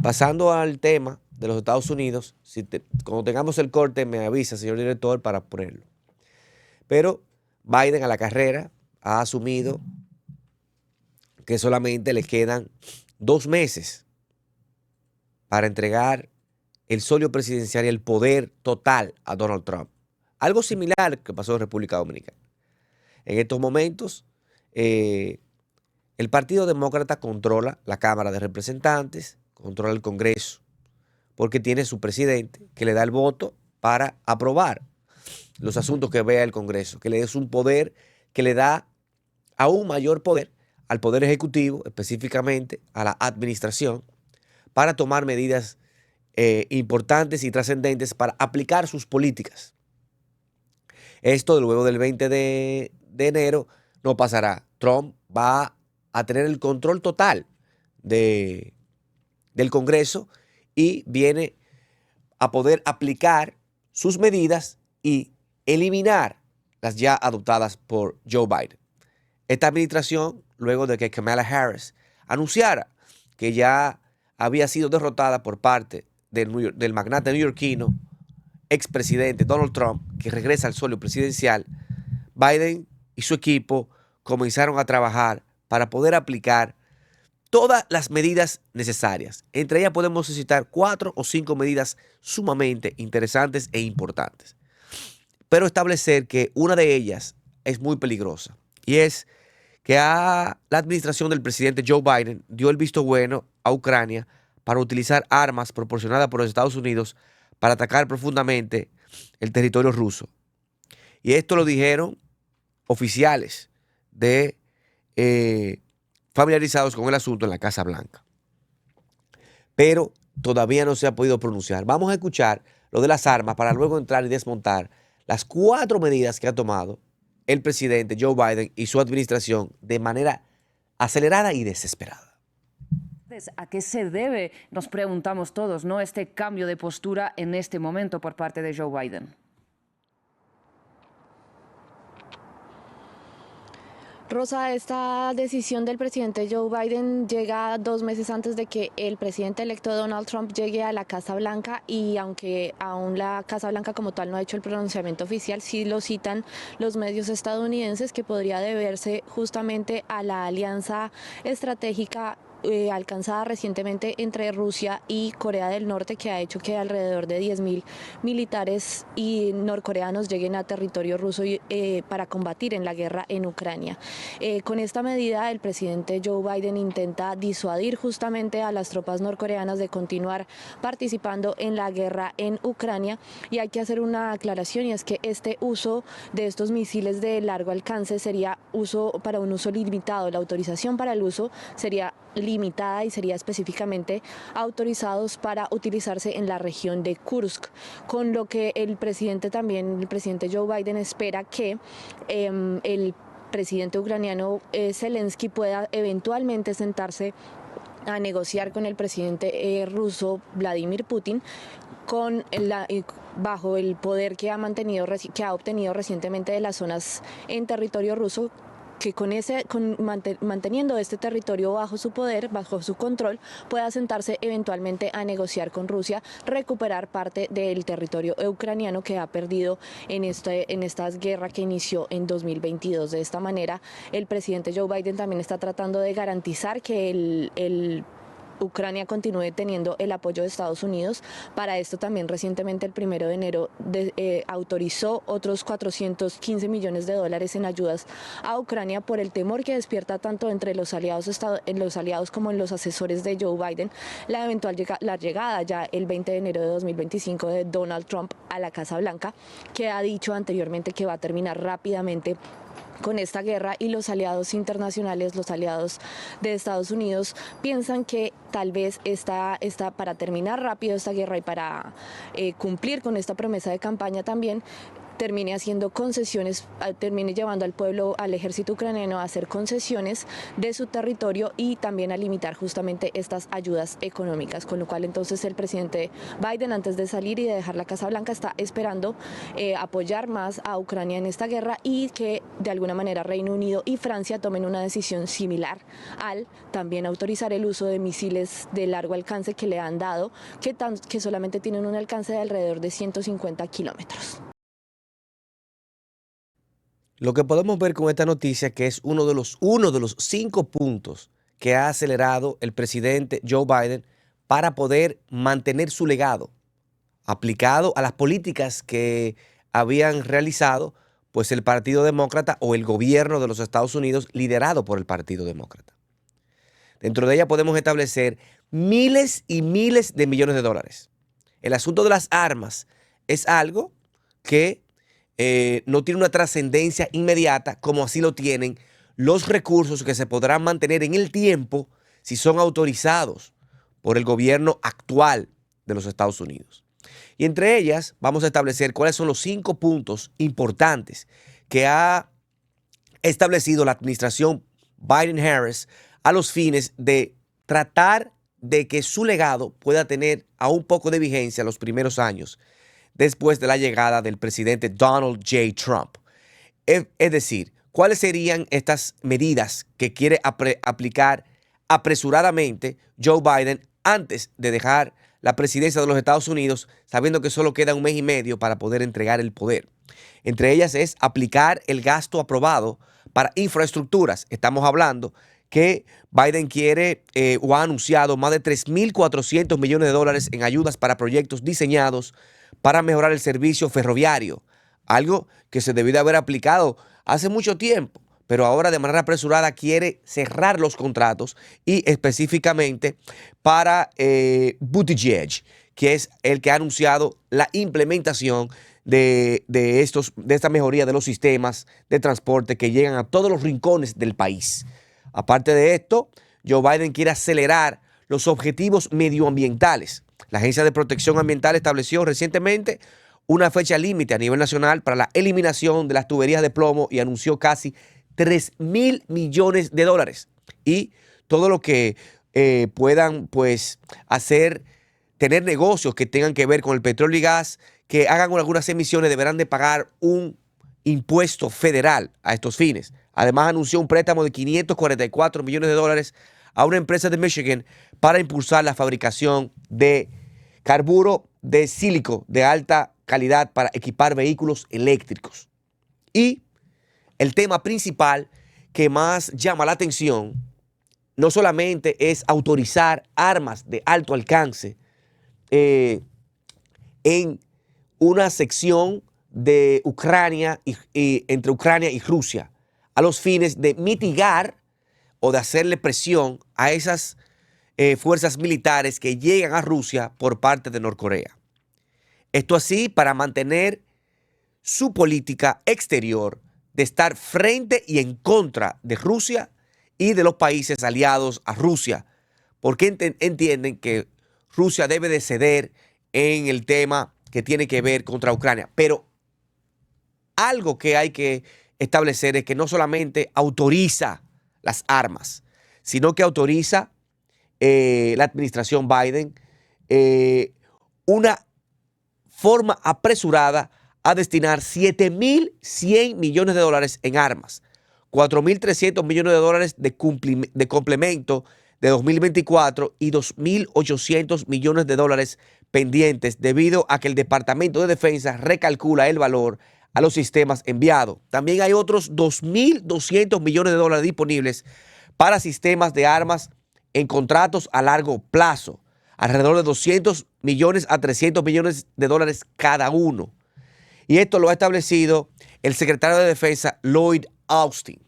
Pasando al tema de los Estados Unidos, cuando tengamos el corte me avisa, señor director, para ponerlo. Pero Biden a la carrera ha asumido que solamente le quedan 2 meses para entregar el solio presidencial y el poder total a Donald Trump. Algo similar que pasó en República Dominicana. En estos momentos, el Partido Demócrata controla la Cámara de Representantes, controla el Congreso, porque tiene su presidente que le da el voto para aprobar los asuntos que vea el Congreso, que le es un poder que le da aún mayor poder al Poder Ejecutivo, específicamente a la administración, para tomar medidas importantes y trascendentes para aplicar sus políticas. Esto luego del 20 de enero no pasará. Trump va a tener el control total del Congreso y viene a poder aplicar sus medidas y eliminar las ya adoptadas por Joe Biden. Esta administración, luego de que Kamala Harris anunciara que ya había sido derrotada por parte del magnate neoyorquino, expresidente Donald Trump, que regresa al solio presidencial, Biden y su equipo comenzaron a trabajar para poder aplicar todas las medidas necesarias. Entre ellas podemos citar 4 o 5 medidas sumamente interesantes e importantes. Pero establecer que una de ellas es muy peligrosa y es que la administración del presidente Joe Biden dio el visto bueno a Ucrania para utilizar armas proporcionadas por los Estados Unidos para atacar profundamente el territorio ruso. Y esto lo dijeron oficiales familiarizados con el asunto en la Casa Blanca. Pero todavía no se ha podido pronunciar. Vamos a escuchar lo de las armas para luego entrar y desmontar las 4 medidas que ha tomado el presidente Joe Biden y su administración de manera acelerada y desesperada. ¿A qué se debe, nos preguntamos todos, ¿no?, este cambio de postura en este momento por parte de Joe Biden? Rosa, esta decisión del presidente Joe Biden llega 2 meses antes de que el presidente electo Donald Trump llegue a la Casa Blanca, y aunque aún la Casa Blanca como tal no ha hecho el pronunciamiento oficial, sí lo citan los medios estadounidenses, que podría deberse justamente a la alianza estratégica alcanzada recientemente entre Rusia y Corea del Norte, que ha hecho que alrededor de 10.000 militares y norcoreanos lleguen a territorio ruso para combatir en la guerra en Ucrania. Con esta medida, el presidente Joe Biden intenta disuadir justamente a las tropas norcoreanas de continuar participando en la guerra en Ucrania. Y hay que hacer una aclaración, y es que este uso de estos misiles de largo alcance sería para un uso limitado. La autorización para el uso sería limitada y sería específicamente autorizados para utilizarse en la región de Kursk, con lo que el presidente Joe Biden espera que el presidente ucraniano Zelensky pueda eventualmente sentarse a negociar con el presidente ruso Vladimir Putin bajo el poder que ha obtenido recientemente de las zonas en territorio ruso, que manteniendo este territorio bajo su poder, bajo su control, pueda sentarse eventualmente a negociar con Rusia, recuperar parte del territorio ucraniano que ha perdido en esta guerra que inició en 2022. De esta manera, el presidente Joe Biden también está tratando de garantizar que Ucrania continúe teniendo el apoyo de Estados Unidos. Para esto también recientemente, el 1 de enero, autorizó otros $415 millones en ayudas a Ucrania, por el temor que despierta tanto entre los aliados como en los asesores de Joe Biden la llegada ya el 20 de enero de 2025 de Donald Trump a la Casa Blanca, que ha dicho anteriormente que va a terminar rápidamente con esta guerra, y los aliados internacionales, los aliados de Estados Unidos, piensan que tal vez para terminar rápido esta guerra y para cumplir con esta promesa de campaña también, termine haciendo concesiones, termine llevando al pueblo, al ejército ucraniano a hacer concesiones de su territorio y también a limitar justamente estas ayudas económicas, con lo cual entonces el presidente Biden, antes de salir y de dejar la Casa Blanca, está esperando apoyar más a Ucrania en esta guerra y que de alguna manera Reino Unido y Francia tomen una decisión similar al también autorizar el uso de misiles de largo alcance que le han dado, que solamente tienen un alcance de alrededor de 150 kilómetros. Lo que podemos ver con esta noticia que es uno de los 5 puntos que ha acelerado el presidente Joe Biden para poder mantener su legado aplicado a las políticas que habían realizado pues el Partido Demócrata o el gobierno de los Estados Unidos liderado por el Partido Demócrata. Dentro de ella podemos establecer miles y miles de millones de dólares. El asunto de las armas es algo que no tiene una trascendencia inmediata como así lo tienen los recursos que se podrán mantener en el tiempo si son autorizados por el gobierno actual de los Estados Unidos. Y entre ellas vamos a establecer cuáles son los 5 puntos importantes que ha establecido la administración Biden-Harris a los fines de tratar de que su legado pueda tener aún poco de vigencia los primeros años después de la llegada del presidente Donald J. Trump. Es decir, ¿cuáles serían estas medidas que quiere aplicar apresuradamente Joe Biden antes de dejar la presidencia de los Estados Unidos, sabiendo que solo queda un mes y medio para poder entregar el poder? Entre ellas es aplicar el gasto aprobado para infraestructuras. Estamos hablando que Biden quiere o ha anunciado más de 3.400 millones de dólares en ayudas para proyectos diseñados para mejorar el servicio ferroviario, algo que se debió de haber aplicado hace mucho tiempo, pero ahora de manera apresurada quiere cerrar los contratos y específicamente para Buttigieg, que es el que ha anunciado la implementación de esta mejoría de los sistemas de transporte que llegan a todos los rincones del país. Aparte de esto, Joe Biden quiere acelerar los objetivos medioambientales. La Agencia de Protección Ambiental estableció recientemente una fecha límite a nivel nacional para la eliminación de las tuberías de plomo y anunció casi 3.000 millones de dólares. Y todo lo que puedan pues tener negocios que tengan que ver con el petróleo y gas, que hagan algunas emisiones, deberán de pagar un impuesto federal a estos fines. Además, anunció un préstamo de 544 millones de dólares a una empresa de Michigan para impulsar la fabricación de carburo de sílico de alta calidad para equipar vehículos eléctricos. Y el tema principal que más llama la atención no solamente es autorizar armas de alto alcance en una sección de Ucrania y entre Ucrania y Rusia a los fines de mitigar o de hacerle presión a esas fuerzas militares que llegan a Rusia por parte de Norcorea. Esto así para mantener su política exterior de estar frente y en contra de Rusia y de los países aliados a Rusia, porque entienden que Rusia debe de ceder en el tema que tiene que ver contra Ucrania. Pero algo que hay que establecer es que no solamente autoriza las armas, sino que autoriza la administración Biden una forma apresurada a destinar 7.100 millones de dólares en armas, 4.300 millones de dólares de complemento de 2024 y 2.800 millones de dólares pendientes debido a que el Departamento de Defensa recalcula el valor a los sistemas enviados. También hay otros 2.200 millones de dólares disponibles para sistemas de armas en contratos a largo plazo, alrededor de 200 millones a 300 millones de dólares cada uno. Y esto lo ha establecido el secretario de Defensa, Lloyd Austin.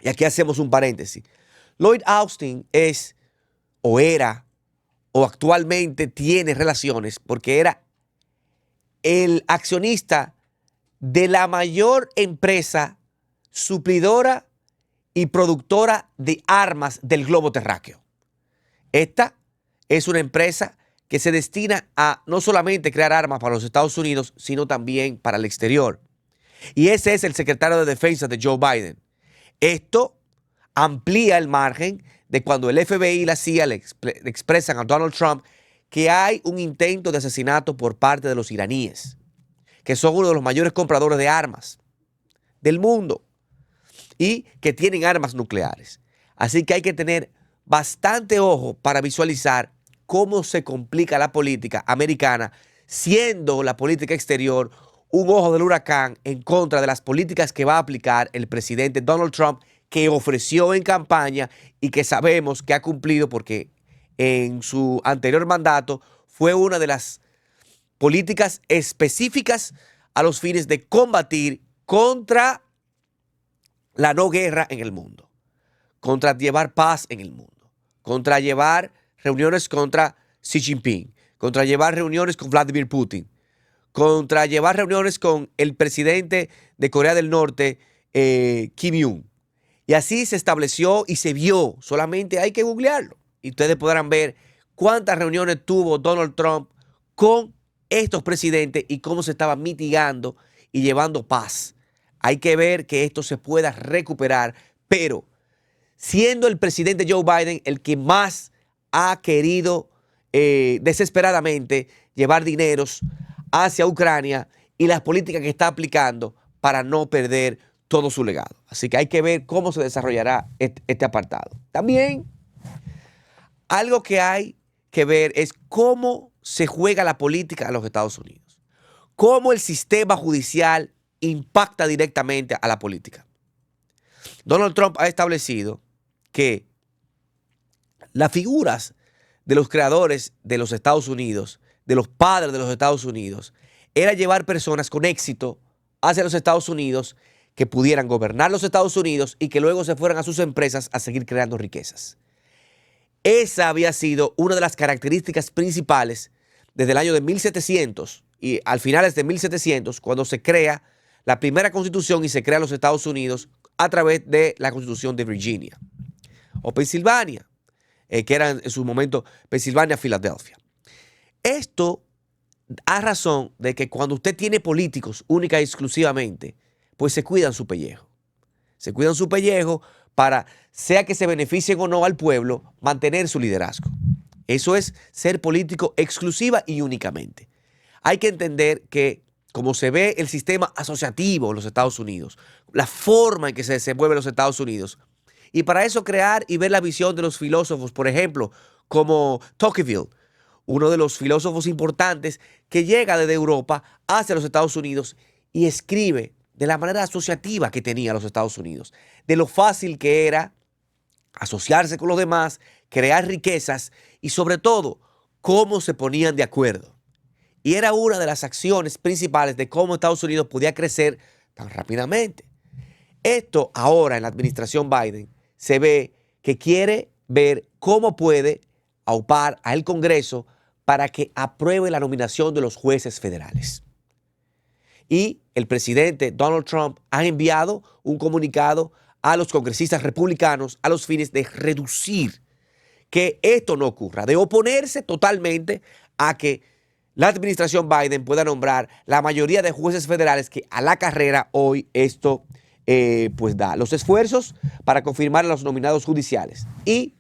Y aquí hacemos un paréntesis. Lloyd Austin es, o era, o actualmente tiene relaciones, porque era el accionista de la mayor empresa suplidora y productora de armas del globo terráqueo. Esta es una empresa que se destina a no solamente crear armas para los Estados Unidos, sino también para el exterior. Y ese es el secretario de Defensa de Joe Biden. Esto amplía el margen de cuando el FBI y la CIA le expresan a Donald Trump que hay un intento de asesinato por parte de los iraníes, que son uno de los mayores compradores de armas del mundo y que tienen armas nucleares. Así que hay que tener bastante ojo para visualizar cómo se complica la política americana, siendo la política exterior un ojo del huracán en contra de las políticas que va a aplicar el presidente Donald Trump, que ofreció en campaña y que sabemos que ha cumplido porque en su anterior mandato fue una de las políticas específicas a los fines de combatir contra la no guerra en el mundo, contra llevar paz en el mundo, contra llevar reuniones contra Xi Jinping, contra llevar reuniones con Vladimir Putin, contra llevar reuniones con el presidente de Corea del Norte, Kim Jong-un. Y así se estableció y se vio, solamente hay que googlearlo. Y ustedes podrán ver cuántas reuniones tuvo Donald Trump con estos presidentes y cómo se estaba mitigando y llevando paz. Hay que ver que esto se pueda recuperar, pero siendo el presidente Joe Biden el que más ha querido desesperadamente llevar dineros hacia Ucrania y las políticas que está aplicando para no perder todo su legado. Así que hay que ver cómo se desarrollará este apartado. También algo que hay que ver es cómo se juega la política en los Estados Unidos, cómo el sistema judicial impacta directamente a la política. Donald Trump ha establecido que las figuras de los creadores de los Estados Unidos, de los padres de los Estados Unidos, era llevar personas con éxito hacia los Estados Unidos que pudieran gobernar los Estados Unidos y que luego se fueran a sus empresas a seguir creando riquezas. Esa había sido una de las características principales desde el año de 1700 y al finales de 1700, cuando se crea la primera constitución y se crea los Estados Unidos a través de la constitución de Virginia o Pensilvania, que era en su momento Pensilvania, Filadelfia. Esto a razón de que cuando usted tiene políticos única y exclusivamente, pues se cuidan su pellejo. Se cuidan su pellejo para, sea que se beneficien o no al pueblo, mantener su liderazgo. Eso es ser político exclusiva y únicamente. Hay que entender que, como se ve el sistema asociativo en los Estados Unidos, la forma en que se desenvuelve los Estados Unidos, y para eso crear y ver la visión de los filósofos, por ejemplo, como Tocqueville, uno de los filósofos importantes que llega desde Europa hacia los Estados Unidos y escribe de la manera asociativa que tenía los Estados Unidos, de lo fácil que era asociarse con los demás, crear riquezas y sobre todo, cómo se ponían de acuerdo. Y era una de las acciones principales de cómo Estados Unidos podía crecer tan rápidamente. Esto ahora en la administración Biden se ve que quiere ver cómo puede aupar al Congreso para que apruebe la nominación de los jueces federales. Y el presidente Donald Trump ha enviado un comunicado a los congresistas republicanos a los fines de reducir que esto no ocurra, de oponerse totalmente a que la administración Biden pueda nombrar la mayoría de jueces federales que a la carrera hoy esto pues da. Los esfuerzos para confirmar a los nominados judiciales. Y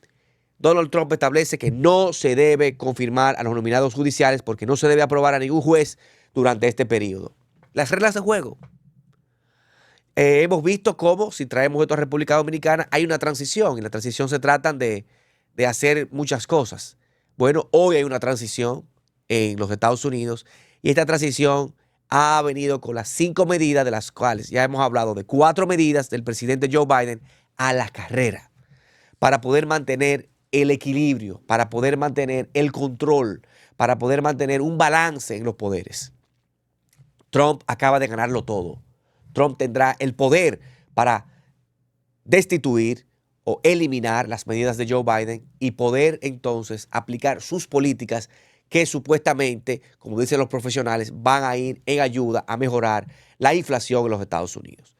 Donald Trump establece que no se debe confirmar a los nominados judiciales porque no se debe aprobar a ningún juez durante este periodo. Las reglas de juego. Hemos visto cómo, si traemos esto a República Dominicana, hay una transición. Y la transición se trata de hacer muchas cosas. Bueno, hoy hay una transición en los Estados Unidos y esta transición ha venido con las 5 medidas de las cuales ya hemos hablado, de 4 medidas del presidente Joe Biden a la carrera para poder mantener el equilibrio, para poder mantener el control, para poder mantener un balance en los poderes. Trump acaba de ganarlo todo. Trump tendrá el poder para destituir o eliminar las medidas de Joe Biden y poder entonces aplicar sus políticas que supuestamente, como dicen los profesionales, van a ir en ayuda a mejorar la inflación en los Estados Unidos.